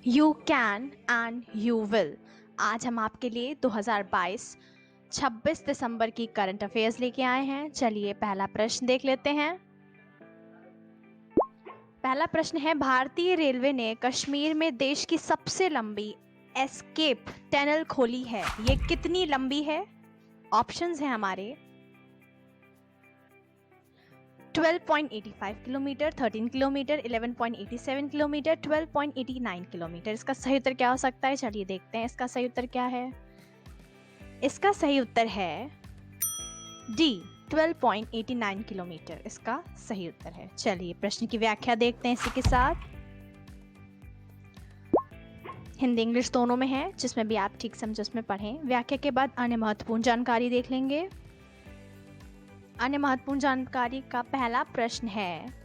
You can and you will. आज हम आपके लिए 2022 26 दिसंबर की करंट अफेयर्स लेके आए हैं। चलिए पहला प्रश्न देख लेते हैं। पहला प्रश्न है, भारतीय रेलवे ने कश्मीर में देश की सबसे लंबी एस्केप टनल खोली है। ये कितनी लंबी है? ऑप्शंस हैं हमारे 12.85 किलोमीटर, 13 किलोमीटर, 11.87 किलोमीटर, 12.89 किलोमीटर। इसका सही उत्तर क्या हो सकता है? चलिए देखते हैं इसका सही उत्तर क्या है। इसका सही उत्तर है डी, 12.89 किलोमीटर इसका सही उत्तर है। चलिए प्रश्न की व्याख्या देखते हैं इसी के साथ। हिंदी इंग्लिश दोनों में है, जिसमें भी आप ठीक समझे उसमें पढ़ें। व्याख्या के बाद अन्य महत्वपूर्ण जानकारी देख लेंगे। अन्य महत्वपूर्ण जानकारी का पहला प्रश्न है,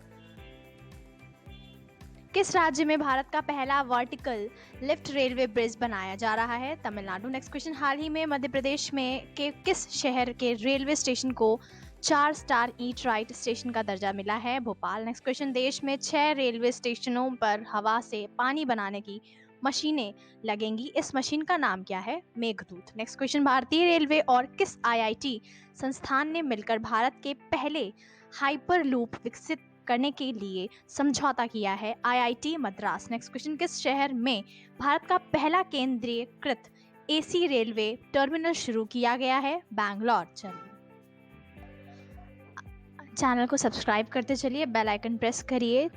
किस राज्य में भारत का पहला वर्टिकल लिफ्ट रेलवे ब्रिज बनाया जा रहा है? तमिलनाडु। नेक्स्ट क्वेश्चन, हाल ही में मध्य प्रदेश में के किस शहर के रेलवे स्टेशन को 4 स्टार ईट राइट स्टेशन का दर्जा मिला है? भोपाल। नेक्स्ट क्वेश्चन, देश में 6 रेलवे स्टेशनों पर हवा से पानी बनाने की मशीनें लगेंगी। इस मशीन का नाम क्या है? मेघदूत। नेक्स्ट क्वेश्चन, भारतीय रेलवे और किस आईआईटी संस्थान ने मिलकर भारत के पहले हाइपरलूप विकसित करने के लिए समझौता किया है? आईआईटी मद्रास। नेक्स्ट क्वेश्चन, किस शहर में भारत का पहला केंद्रीयकृत एसी रेलवे टर्मिनल शुरू किया गया है? बैंगलोर। चलिए चैनल को सब्सक्राइब करते चलिए, बेल आइकन प्रेस करिए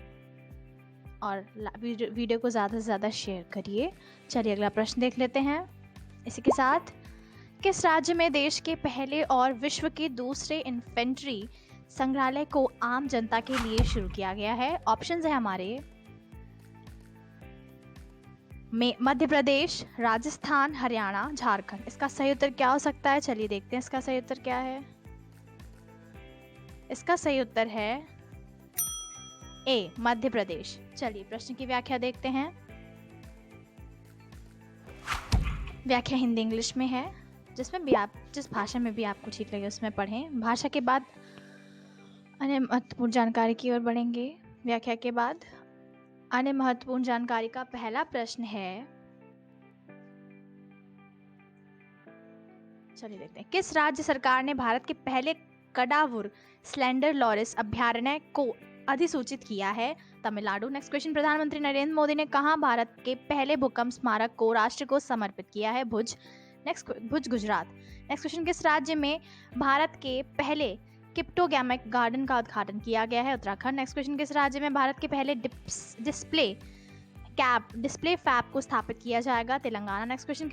और वीडियो को ज़्यादा से ज़्यादा शेयर करिए। चलिए अगला प्रश्न देख लेते हैं इसी के साथ। किस राज्य में देश के पहले और विश्व के दूसरे इन्फेंट्री संग्रहालय को आम जनता के लिए शुरू किया गया है? ऑप्शंस है हमारे में मध्य प्रदेश, राजस्थान, हरियाणा, झारखंड। इसका सही उत्तर क्या हो सकता है? चलिए देखते हैं इसका सही उत्तर क्या है। इसका सही उत्तर है ए, मध्य प्रदेश। चलिए प्रश्न की व्याख्या देखते हैं। व्याख्या हिंदी इंग्लिश में है, जिसमें भी आप जिस भाषा में भी आपको ठीक लगे उसमें पढ़ें। भाषा के बाद अन्य महत्वपूर्ण जानकारी की ओर बढ़ेंगे। व्याख्या के बाद अन्य महत्वपूर्ण जानकारी का पहला प्रश्न है, चलिए देखते हैं, किस राज्य सरकार ने भारत के पहले कडावुर स्लेंडर लॉरिस अभयारण्य को अधिसूचित किया है? तमिलनाडु। नेक्स्ट क्वेश्चन, प्रधानमंत्री नरेंद्र मोदी ने कहां भारत के पहले भूकंप स्मारक को राष्ट्र को समर्पित किया है? भुज। नेक्स्ट भुज, गुजरात। नेक्स्ट क्वेश्चन, किस राज्य में भारत के पहले क्रिप्टोगैमिक गार्डन का उद्घाटन किया गया है? उत्तराखंड। नेक्स्ट क्वेश्चन, किस राज्य में भारत के पहले डिस्प्ले फैब को स्थापित किया जाएगा? तेलंगाना। नेक्स्ट क्वेश्चन,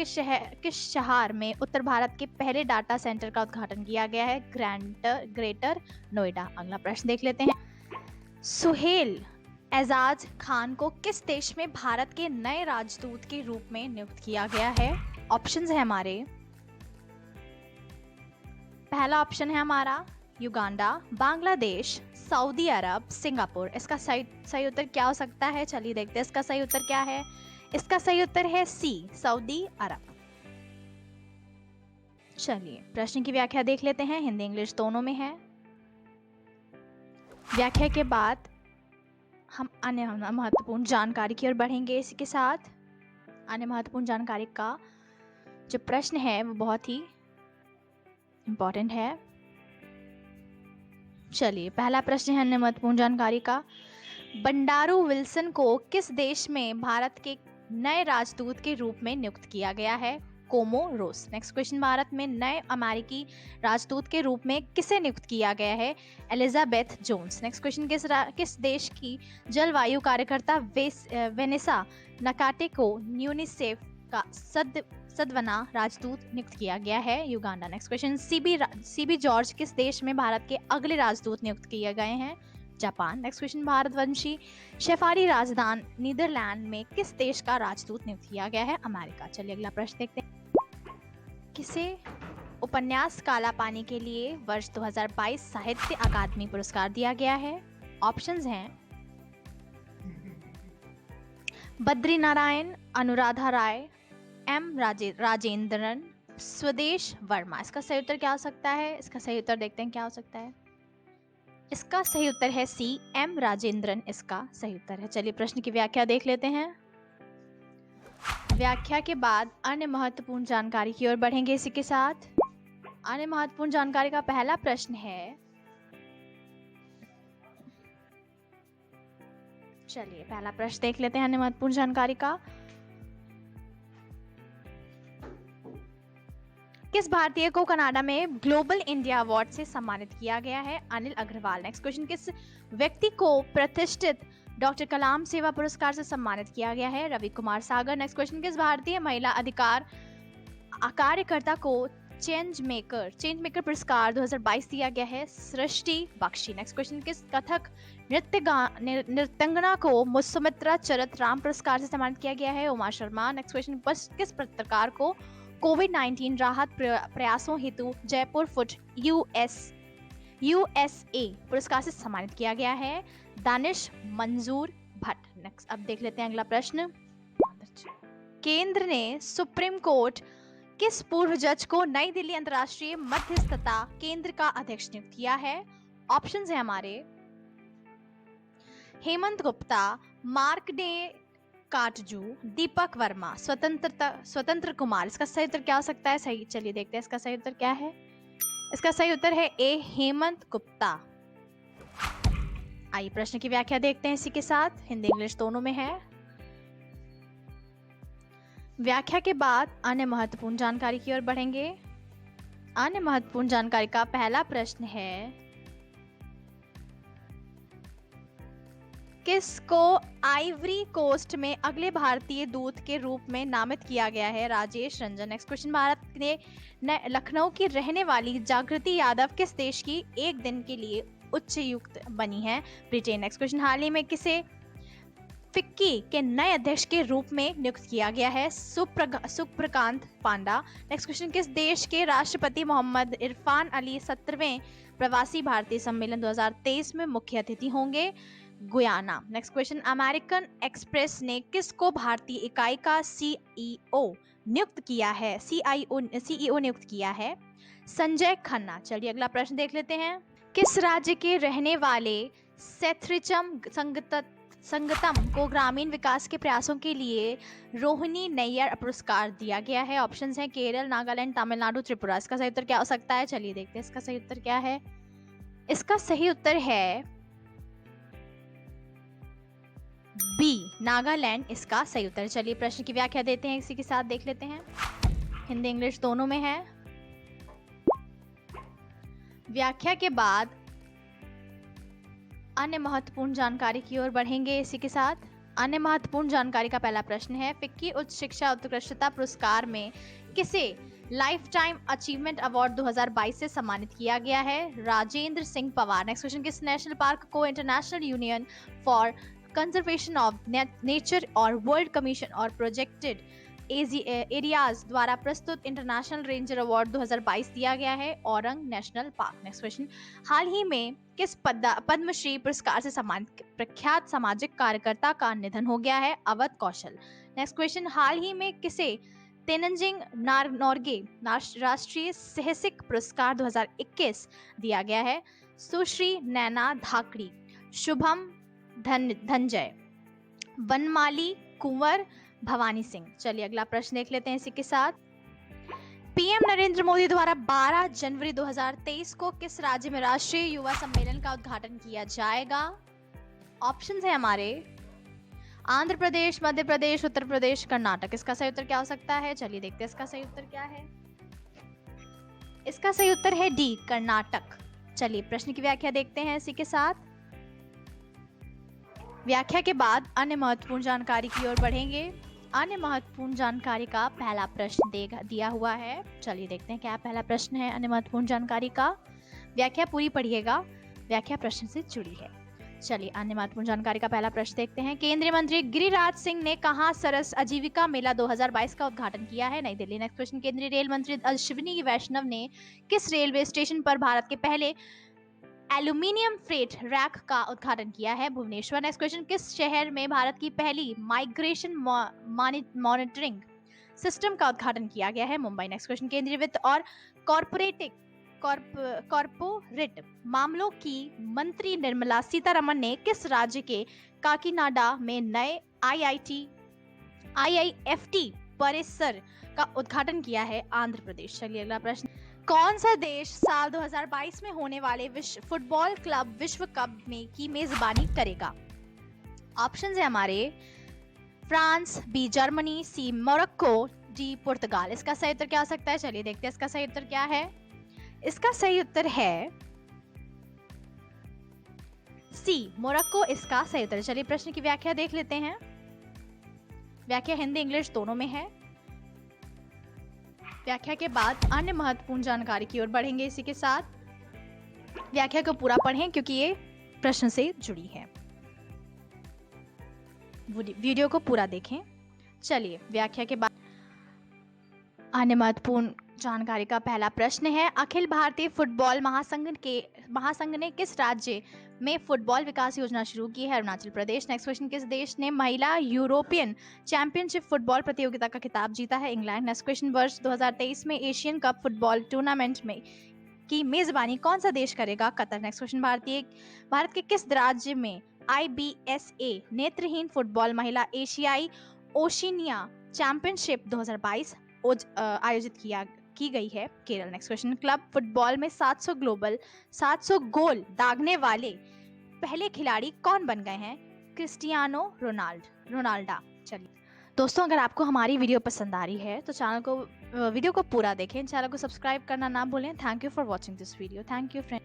किस शहर में उत्तर भारत के पहले डाटा सेंटर का उद्घाटन किया गया है? ग्रेटर नोएडा। अगला प्रश्न देख लेते हैं। सुहेल एजाज खान को किस देश में भारत के नए राजदूत के रूप में नियुक्त किया गया है? ऑप्शंस है हमारे, पहला ऑप्शन है हमारा युगांडा, बांग्लादेश, सऊदी अरब, सिंगापुर। इसका सही उत्तर क्या हो सकता है? चलिए देखते हैं इसका सही उत्तर क्या है। इसका सही उत्तर है सी, सऊदी अरब। चलिए प्रश्न की व्याख्या देख लेते हैं, हिंदी इंग्लिश दोनों में है। व्याख्या के बाद हम अन्य महत्वपूर्ण जानकारी की ओर बढ़ेंगे। इसी के साथ अन्य महत्वपूर्ण जानकारी का जो प्रश्न है वो बहुत ही इंपॉर्टेंट है। चलिए पहला प्रश्न है अन्य महत्वपूर्ण जानकारी का, बंडारू विल्सन को किस देश में भारत के नए राजदूत के रूप में नियुक्त किया गया है? कोमोरोस। नेक्स्ट क्वेश्चन, भारत में नए अमेरिकी राजदूत के रूप में किसे नियुक्त किया गया है? Elizabeth Jones. नेक्स्ट क्वेश्चन, किस देश की जलवायु कार्यकर्ता वेनेसा नकाटे को यूनिसेफ का सदवना राजदूत नियुक्त किया गया है? Uganda. Next question, CB George किस देश में भारत के अगले राजदूत नियुक्त किए गए हैं? जापान। नेक्स्ट क्वेश्चन, भारतवंशी शेफाली राजदान नीदरलैंड में किस देश का राजदूत नियुक्त किया गया है? अमेरिका। चलिए अगला प्रश्न देखते हैं। किसे उपन्यास काला पानी के लिए वर्ष 2022 साहित्य अकादमी पुरस्कार दिया गया है? ऑप्शंस हैं बद्री नारायण, अनुराधा राय, एम राजेंद्रन, स्वदेश वर्मा। इसका सही उत्तर क्या हो सकता है? इसका सही उत्तर देखते हैं क्या हो सकता है। इसका सही उत्तर है सी, एम राजेंद्रन इसका सही उत्तर है। चलिए प्रश्न की व्याख्या देख लेते हैं। व्याख्या के बाद अन्य महत्वपूर्ण जानकारी की ओर बढ़ेंगे। इसी के साथ अन्य महत्वपूर्ण जानकारी का पहला प्रश्न है, चलिए पहला प्रश्न देख लेते हैं अन्य महत्वपूर्ण जानकारी का। किस भारतीय को कनाडा में ग्लोबल इंडिया अवार्ड से सम्मानित किया गया है? अनिल अग्रवाल। नेक्स्ट क्वेश्चन, किस व्यक्ति को प्रतिष्ठित डॉक्टर कलाम सेवा पुरस्कार से सम्मानित किया गया है? रवि कुमार सागर। नेक्स्ट क्वेश्चन, किस भारतीय महिला अधिकार कार्यकर्ता को चेंज मेकर पुरस्कार 2022 दिया गया है? सृष्टि बख्शी। नेक्स्ट क्वेश्चन, किस कथक नृत्यांगना को सुमित्रा चरत राम पुरस्कार से सम्मानित किया गया है? उमा शर्मा। नेक्स्ट क्वेश्चन, किस पत्रकार को कोविड-19 राहत प्रयासों हेतु जयपुर फुट यूएसए पुरस्कार से सम्मानित किया गया है? दानिश मंजूर भट्ट। नेक्स्ट अब देख लेते हैं अगला प्रश्न। केंद्र ने सुप्रीम कोर्ट किस पूर्व जज को नई दिल्ली अंतर्राष्ट्रीय मध्यस्थता केंद्र का अध्यक्ष नियुक्त किया है? ऑप्शंस है हमारे, हेमंत गुप्ता, मार्कंडे काटजू, दीपक वर्मा, स्वतंत्र कुमार। इसका सही उत्तर क्या हो सकता है? सही, चलिए देखते हैं इसका सही उत्तर क्या है। इसका सही उत्तर है ए, हेमंत गुप्ता। आइए प्रश्न की व्याख्या देखते हैं इसी के साथ, हिंदी इंग्लिश दोनों में है। व्याख्या के बाद अन्य महत्वपूर्ण जानकारी की ओर बढ़ेंगे। अन्य महत्वपूर्ण जानकारी का पहला प्रश्न है, किसको आइवरी कोस्ट में अगले भारतीय दूत के रूप में नामित किया गया है? राजेश रंजन। नेक्स्ट क्वेश्चन, भारत ने लखनऊ की रहने वाली जागृति यादव किस देश की एक दिन के लिए उच्चायुक्त बनी है? ब्रिटेन। नेक्स्ट क्वेश्चन, हाल ही में किसे फिक्की के नए अध्यक्ष के रूप में नियुक्त किया गया है? सुप्रकांत पांडा। नेक्स्ट क्वेश्चन, किस देश के राष्ट्रपति मोहम्मद इरफान अली 17वें प्रवासी भारतीय सम्मेलन 2023 में मुख्य अतिथि होंगे? Guyana. Next question, American express ने किसको भारतीय इकाई का सीईओ नियुक्त किया है? सीईओ नियुक्त किया है? संजय खन्ना। चलिए अगला प्रश्न देख लेते हैं। किस राज्य के रहने वाले सेथरिचम संगतम को ग्रामीण विकास के प्रयासों के लिए रोहिणी नैयर पुरस्कार दिया गया है? ऑप्शंस हैं केरल, नागालैंड, तमिलनाडु, त्रिपुरा। इसका सही उत्तर क्या हो सकता है? चलिए देखते हैं इसका सही उत्तर क्या है। इसका सही उत्तर है बी, नागालैंड इसका सही उत्तर। चलिए प्रश्न की व्याख्या देते हैं, इसी के साथ देख लेते हैं, हिंदी इंग्लिश दोनों में है। व्याख्या के बाद अन्य महत्वपूर्ण जानकारी की ओर बढ़ेंगे। इसी के साथ अन्य महत्वपूर्ण जानकारी का पहला प्रश्न है, फिक्की उच्च शिक्षा उत्कृष्टता पुरस्कार में किसे लाइफ टाइम अचीवमेंट अवार्ड 2022 से सम्मानित किया गया है? राजेंद्र सिंह पवार। नेक्स्ट क्वेश्चन, किस नेशनल पार्क को international union for conservation of nature और वर्ल्ड कमीशन और प्रोजेक्टेड एरियाज द्वारा प्रस्तुत इंटरनेशनल रेंजर अवार्ड 2022 दिया गया है? Orang national park. Next question, हाल ही में किस पद्मश्री पुरस्कार से सम्मानित प्रख्यात सामाजिक कार्यकर्ता का निधन हो गया है? अवध कौशल। नेक्स्ट क्वेश्चन, हाल ही में किसे तेनजिंग नोर्गे राष्ट्रीय साहसिक पुरस्कार 2021 दिया गया है? सुश्री नैना धाकड़ी, शुभम धनंजय, वनमाली कुंवर, भवानी सिंह। चलिए अगला प्रश्न देख लेते हैं इसी के साथ। पीएम नरेंद्र मोदी द्वारा 12 जनवरी 2023 को किस राज्य में राष्ट्रीय युवा सम्मेलन का उद्घाटन किया जाएगा? ऑप्शंस है हमारे, आंध्र प्रदेश, मध्य प्रदेश, उत्तर प्रदेश, कर्नाटक। इसका सही उत्तर क्या हो सकता है? चलिए देखते हैं इसका सही उत्तर क्या है। इसका सही उत्तर है डी, कर्नाटक। चलिए प्रश्न की व्याख्या देखते हैं इसी के साथ। व्याख्या के बाद अन्य महत्वपूर्ण जानकारी की ओर बढ़ेंगे। अन्य महत्वपूर्ण जानकारी का पहला प्रश्न दिया हुआ है। चलिए देखते हैं क्या पहला प्रश्न है अन्य महत्वपूर्ण जानकारी का। व्याख्या पूरी पढ़िएगा, व्याख्या प्रश्न से जुड़ी है। चलिए अन्य महत्वपूर्ण जानकारी का पहला प्रश्न देखते हैं। केंद्रीय मंत्री गिरिराज सिंह ने कहां सरस आजीविका मेला 2022 का उद्घाटन किया है? नई दिल्ली। नेक्स्ट क्वेश्चन, केंद्रीय रेल मंत्री अश्विनी वैष्णव ने किस रेलवे स्टेशन पर भारत के पहले एल्यूमिनियम फ्रेट रैक का उद्घाटन किया है? भुवनेश्वर। नेक्स्ट क्वेश्चन, किस शहर में भारत की पहली माइग्रेशन मॉनिटरिंग सिस्टम का उद्घाटन किया गया है? मुंबई। नेक्स्ट क्वेश्चन, केंद्रीय वित्त और कॉर्पोरेट मामलों की मंत्री निर्मला सीतारमण ने किस राज्य के काकीनाडा में नए IIFT परिसर का उद्घाटन किया है आंध्र प्रदेश। चलिए अगला प्रश्न, कौन सा देश साल 2022 में होने वाले विश्व फुटबॉल क्लब विश्व कप में की मेजबानी करेगा? ऑप्शंस है हमारे फ्रांस, बी जर्मनी, सी मोरक्को, डी पुर्तगाल। इसका सही उत्तर क्या हो सकता है? चलिए देखते हैं इसका सही उत्तर क्या है। इसका सही उत्तर है सी मोरक्को, इसका सही उत्तर। चलिए प्रश्न की व्याख्या देख लेते हैं। व्याख्या हिंदी इंग्लिश दोनों में है। व्याख्या के बाद अन्य महत्वपूर्ण जानकारी की ओर बढ़ेंगे। इसी के साथ व्याख्या को पूरा पढ़ें क्योंकि ये प्रश्न से जुड़ी है। वीडियो को पूरा देखें। चलिए व्याख्या के बाद अन्य महत्वपूर्ण जानकारी का पहला प्रश्न है, अखिल भारतीय फुटबॉल महासंघ ने किस राज्य में फुटबॉल विकास योजना शुरू की है? अरुणाचल प्रदेश। नेक्स्ट क्वेश्चन, किस देश ने महिला यूरोपियन चैंपियनशिप फुटबॉल प्रतियोगिता का खिताब जीता है? इंग्लैंड। नेक्स्ट क्वेश्चन, वर्ष 2023 में एशियन कप फुटबॉल टूर्नामेंट में की मेजबानी कौन सा देश करेगा? कतर। नेक्स्ट क्वेश्चन, भारत के किस राज्य में IBSA नेत्रहीन फुटबॉल महिला एशियाई ओशिनिया चैंपियनशिप 2022 आयोजित की गई है? Kerala. Next question, club football में 700 गोल दागने वाले पहले खिलाड़ी कौन बन गए हैं? Cristiano Ronaldo. चलिए दोस्तों, अगर आपको हमारी वीडियो पसंद आ रही है तो वीडियो को पूरा देखें, चैनल को सब्सक्राइब करना ना भूलें। Thank you for watching this video. Thank you friend.